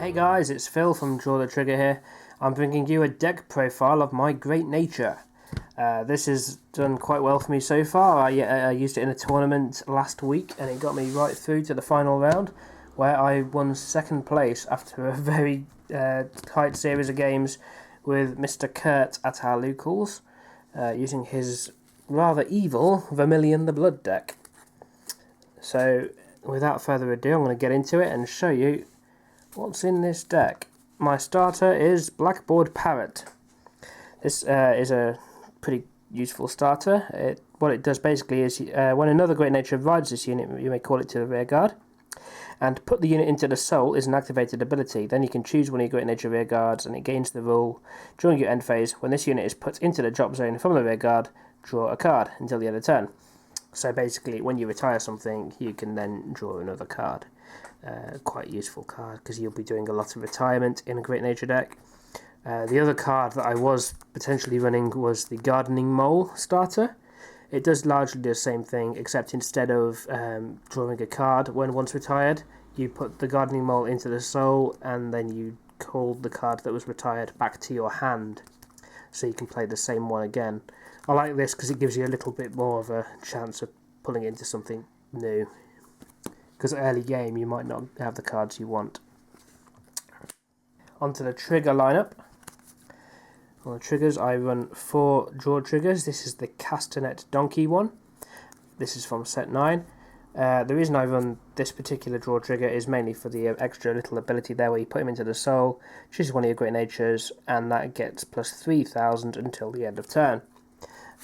Hey guys, it's Phil from Draw the Trigger here. I'm bringing you a deck profile of my Great Nature. This has done quite well for me so far. I used it in a tournament last week and it got me right through to the final round, where I won second place after a very tight series of games with Mr. Kurt at our locals, using his rather evil Vermilion the Blood deck. So without further ado, I'm going to get into it and show you what's in this deck. My starter is Blackboard Parrot. This is a pretty useful starter. What it does basically is when another Great Nature rides this unit, you may call it to the rear guard, and put the unit into the soul is an activated ability. Then you can choose one of your Great Nature rear guards and it gains the rule during your end phase. When this unit is put into the drop zone from the rear guard, draw a card until the end of turn. So basically when you retire something, you can then draw another card. Quite a useful card because you'll be doing a lot of retirement in a Great Nature deck. The other card that I was potentially running was the Gardening Mole starter. It does largely the same thing, except instead of drawing a card when once retired, you put the Gardening Mole into the soul and then you call the card that was retired back to your hand, so you can play the same one again. I like this because it gives you a little bit more of a chance of pulling into something new, because early game you might not have the cards you want. Onto the trigger lineup. On the triggers, I run 4 draw triggers. This is the Castanet Donkey one. This is from set 9. The reason I run this particular draw trigger is mainly for the extra little ability there where you put him into the soul, choose one of your Great Natures, and that gets plus 3,000 until the end of turn.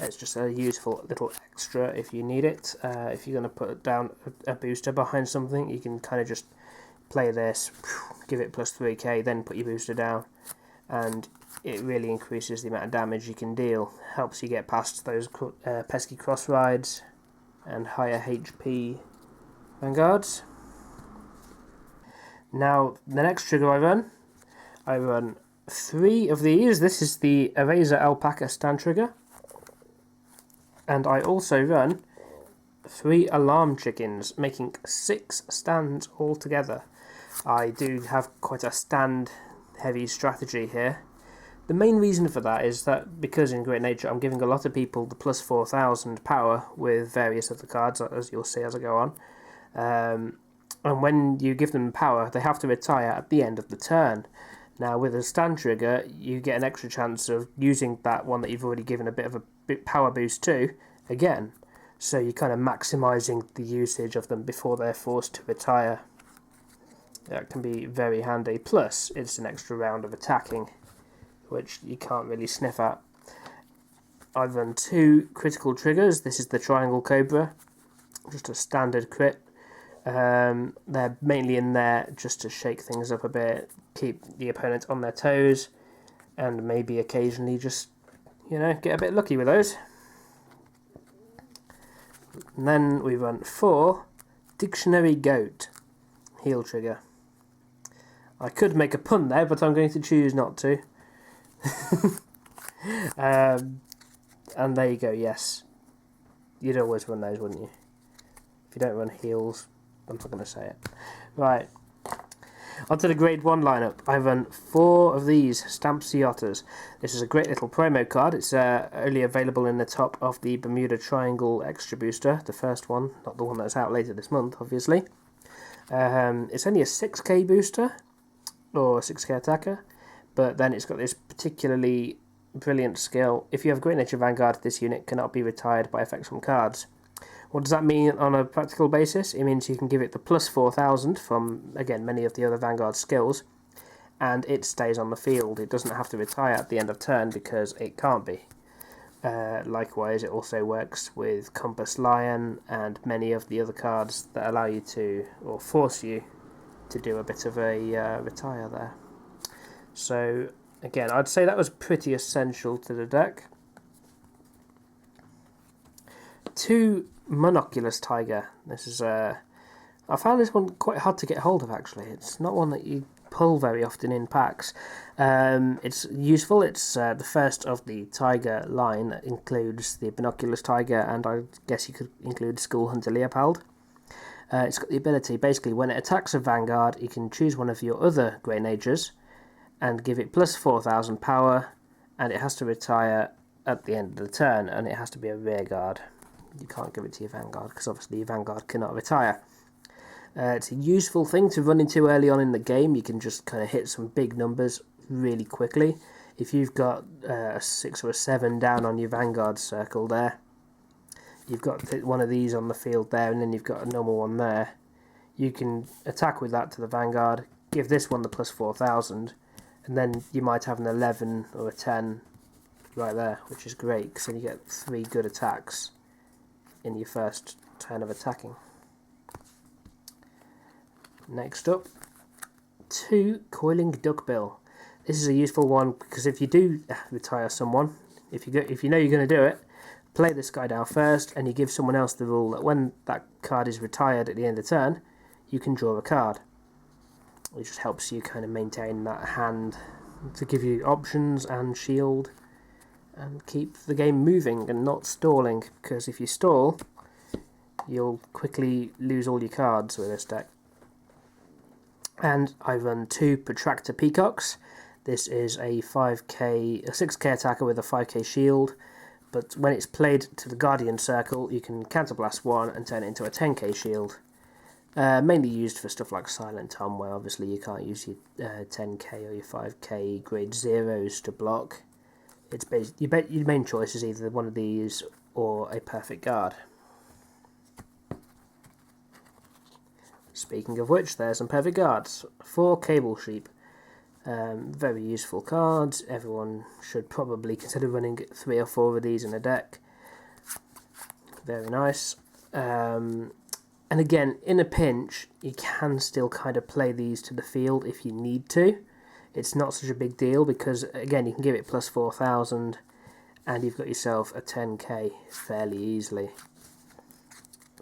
It's just a useful little extra if you need it. If you're going to put down a booster behind something, you can kind of just play this, give it plus 3k, then put your booster down, and it really increases the amount of damage you can deal. Helps you get past those pesky cross rides and higher HP vanguards. Now the next trigger I run 3 of these. This is the Eraser Alpaca stand trigger. And I also run 3 alarm chickens, making 6 stands altogether. I do have quite a stand heavy strategy here. The main reason for that is that because in Great Nature I'm giving a lot of people the plus 4,000 power with various other cards, as you'll see as I go on. And when you give them power, they have to retire at the end of the turn. Now with a stand trigger, you get an extra chance of using that one that you've already given a bit of a power boost to again. So you're kind of maximising the usage of them before they're forced to retire. That can be very handy. Plus, it's an extra round of attacking, which you can't really sniff at. I've run 2 critical triggers. This is the Triangle Cobra, just a standard crit. They're mainly in there just to shake things up a bit, keep the opponent on their toes, and maybe occasionally just, get a bit lucky with those. And then we run 4 Dictionary Goat heel trigger. I could make a pun there, but I'm going to choose not to. And there you go, yes. You'd always run those, wouldn't you? If you don't run heels, I'm not going to say it. Right. Onto the grade 1 lineup. I run 4 of these Stampsy Otters. This is a great little promo card. It's only available in the top of the Bermuda Triangle Extra Booster, the first one, not the one that's out later this month, obviously. It's only a 6k booster, or 6k attacker, but then it's got this particularly brilliant skill. If you have Great Nature Vanguard, this unit cannot be retired by effects from cards. What does that mean on a practical basis? It means you can give it the plus 4,000 from, again, many of the other Vanguard skills, and it stays on the field. It doesn't have to retire at the end of turn because it can't be. Likewise, it also works with Compass Lion and many of the other cards that allow you to, or force you to do a bit of a retire there. So, again, I'd say that was pretty essential to the deck. 2 Binoculars Tiger. This is I found this one quite hard to get hold of, actually. It's not one that you pull very often in packs. It's useful. It's the first of the Tiger line that includes the Binoculars Tiger, and I guess you could include School Hunter Leopold. It's got the ability, basically, when it attacks a Vanguard, you can choose one of your other Great Natures and give it plus 4,000 power, and it has to retire at the end of the turn, and it has to be a rear guard. You can't give it to your Vanguard, because obviously your Vanguard cannot retire. It's a useful thing to run into early on in the game. You can just kind of hit some big numbers really quickly. If you've got a 6 or a 7 down on your Vanguard circle there, you've got one of these on the field there, and then you've got a normal one there. You can attack with that to the Vanguard, give this one the plus 4,000, and then you might have an 11 or a 10 right there, which is great, because then you get 3 good attacks in your first turn of attacking. Next up, 2 Coiling Duckbill. This is a useful one because if you do retire someone, if you know you're going to do it, play this guy down first, and you give someone else the rule that when that card is retired at the end of the turn, you can draw a card. It just helps you kind of maintain that hand to give you options and shield and keep the game moving and not stalling, because if you stall, you'll quickly lose all your cards with this deck. And I run 2 Protractor Peacocks. This is a 6k attacker with a 5k shield, but when it's played to the Guardian Circle, you can counterblast 1 and turn it into a 10k shield. Mainly used for stuff like Silent Tom, where obviously you can't use your 10k or your 5k grade 0s to block. It's your main choice is either one of these or a Perfect Guard. Speaking of which, there's some Perfect Guards. 4 Cable Sheep. Very useful cards. Everyone should probably consider running 3 or 4 of these in a deck. Very nice. And again, in a pinch, you can still kind of play these to the field if you need to. It's not such a big deal because, again, you can give it plus 4,000 and you've got yourself a 10k fairly easily.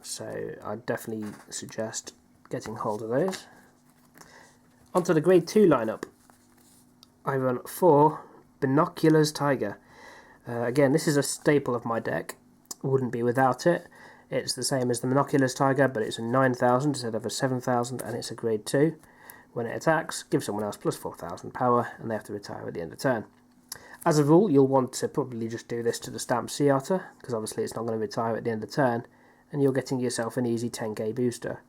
So I'd definitely suggest getting hold of those. Onto the grade 2 lineup. I run 4 Binoculars Tiger. Again, this is a staple of my deck. Wouldn't be without it. It's the same as the Binoculars Tiger, but it's a 9,000 instead of a 7,000, and it's a grade 2. When it attacks, give someone else plus 4,000 power, and they have to retire at the end of turn. As a rule, you'll want to probably just do this to the Stamped Sea Otter, because obviously it's not going to retire at the end of the turn, and you're getting yourself an easy 10k booster.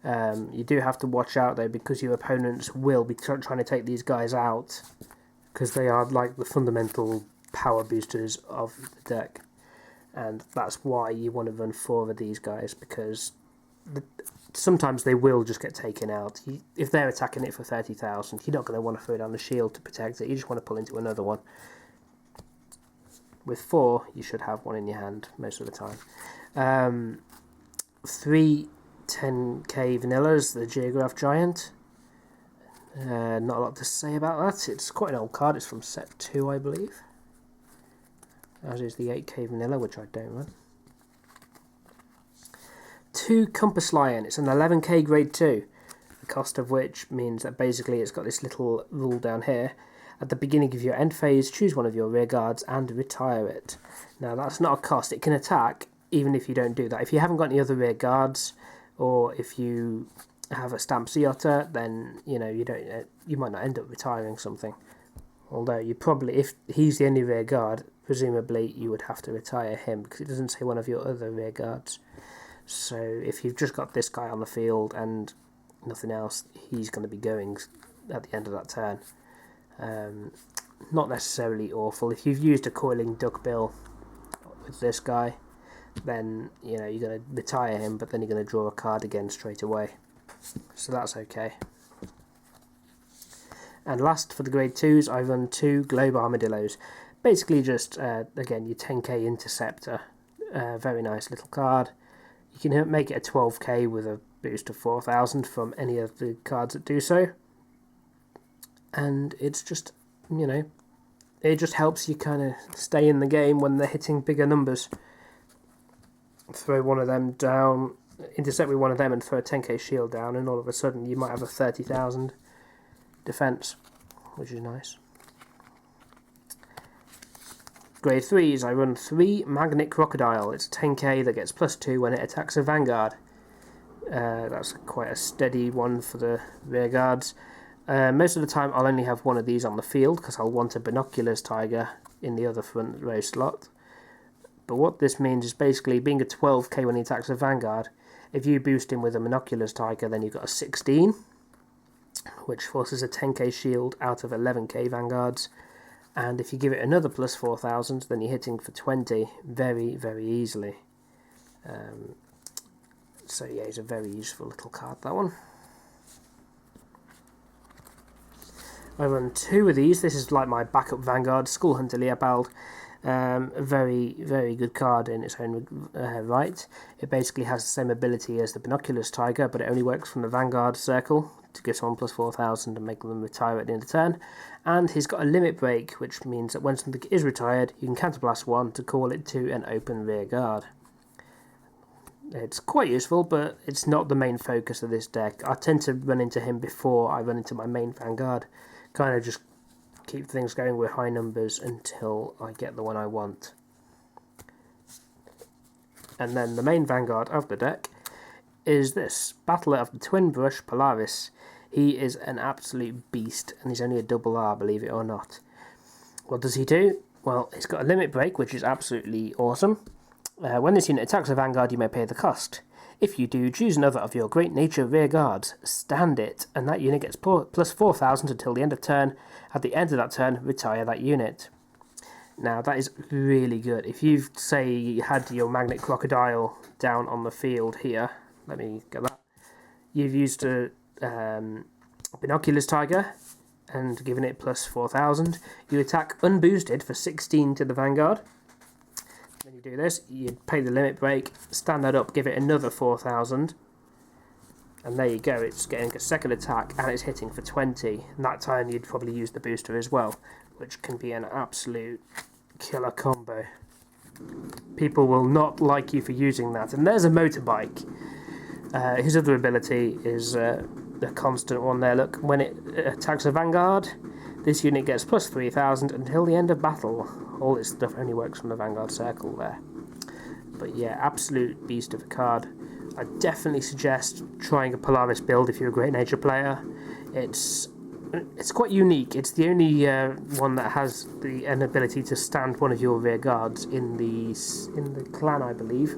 You do have to watch out though, because your opponents will be trying to take these guys out, because they are like the fundamental power boosters of the deck, and that's why you want to run 4 of these guys, because sometimes they will just get taken out. If they're attacking it for 30,000, you're not going to want to throw down the shield to protect it, you just want to pull into another one. With 4, you should have 1 in your hand most of the time. 3 10k vanillas, the Geograph Giant. Not a lot to say about that. It's quite an old card. It's from set 2, I believe. As is the 8k vanilla, which I don't run. 2 Compass Lion. It's an 11k grade 2. The cost of which means that basically it's got this little rule down here. At the beginning of your end phase, choose one of your rear guards and retire it. Now that's not a cost. It can attack even if you don't do that. If you haven't got any other rear guards, or if you have a Stamped Sea Otter, then you might not end up retiring something. Although you probably, if he's the only rear guard, presumably you would have to retire him, because it doesn't say one of your other rear guards. So if you've just got this guy on the field and nothing else, he's going to be going at the end of that turn. Not necessarily awful. If you've used a Coiling Duckbill with this guy, then you're going to retire him, but then you're going to draw a card again straight away, so that's okay. And last, for the grade 2s, I run 2 Globe Armadillos. Basically just again your 10k interceptor. Very nice little card. You can make it a 12k with a boost of 4,000 from any of the cards that do so, and it's just it just helps you kind of stay in the game when they're hitting bigger numbers. Throw one of them down, intercept with one of them and throw a 10k shield down, and all of a sudden you might have a 30,000 defense, which is nice. Grade 3s, I run 3 Magnet Crocodile. It's a 10k that gets plus 2 when it attacks a Vanguard. That's quite a steady one for the rear guards. Most of the time I'll only have one of these on the field because I'll want a Binoculars Tiger in the other front row slot. But what this means is basically being a 12k when he attacks a Vanguard, if you boost him with a Binoculars Tiger, then you've got a 16, which forces a 10k shield out of 11k Vanguards. And if you give it another plus 4,000, then you're hitting for 20 very, very easily. So yeah, he's a very useful little card, that one. I run 2 of these. This is like my backup Vanguard, Skull Hunter Leopold. A very, very good card in its own right. It basically has the same ability as the Binoculars Tiger, but it only works from the Vanguard circle to give someone plus 4,000 and make them retire at the end of the turn. And he's got a limit break, which means that when something is retired, you can counterblast 1 to call it to an open rear guard. It's quite useful, but it's not the main focus of this deck. I tend to run into him before I run into my main Vanguard. Kind of just keep things going with high numbers until I get the one I want. And then the main Vanguard of the deck is this, Battler of the Twin Brush Polaris. He is an absolute beast, and he's only a double R, believe it or not. What does he do? Well, he's got a limit break, which is absolutely awesome. When this unit attacks a Vanguard, you may pay the cost. If you do, choose another of your Great Nature rear guards, stand it, and that unit gets plus 4,000 until the end of turn. At the end of that turn, retire that unit. Now, that is really good. If you've, say, you had your Magnet Crocodile down on the field here, let me get that. You've used a Binoculars Tiger and given it plus 4,000. You attack unboosted for 16 to the Vanguard. Then you do this, you pay the limit break, stand that up, give it another 4,000, and there you go, it's getting a second attack and it's hitting for 20. And that time you'd probably use the booster as well, which can be an absolute killer combo. People will not like you for using that. And there's a motorbike. His other ability is the constant one there. Look, when it attacks a Vanguard, this unit gets plus 3,000 until the end of battle. All this stuff only works from the Vanguard circle there. But yeah, absolute beast of a card. I definitely suggest trying a Polaris build if you're a Great Nature player. It's quite unique. It's the only one that has an ability to stand one of your rear guards in the clan, I believe,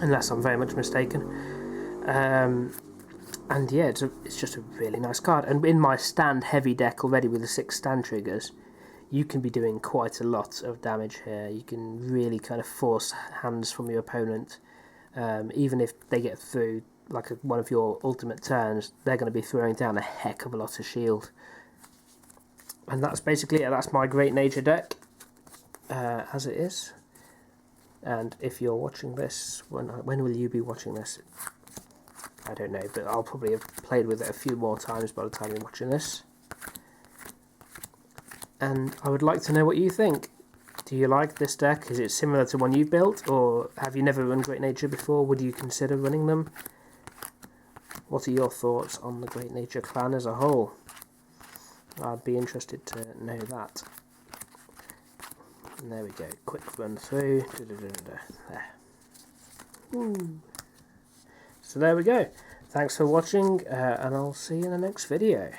unless I'm very much mistaken. And yeah, it's just a really nice card. And in my stand heavy deck already with the 6 stand triggers, you can be doing quite a lot of damage here. You can really kind of force hands from your opponent. Even if they get through like one of your ultimate turns, they're going to be throwing down a heck of a lot of shield. And that's basically it. That's my Great Nature deck as it is. And if you're watching this, when will you be watching this? I don't know, but I'll probably have played with it a few more times by the time you're watching this. And I would like to know what you think. Do you like this deck? Is it similar to one you've built, or have you never run Great Nature before? Would you consider running them? What are your thoughts on the Great Nature clan as a whole? I'd be interested to know that. And there we go, quick run through. There. Ooh. So there we go. Thanks for watching, and I'll see you in the next video.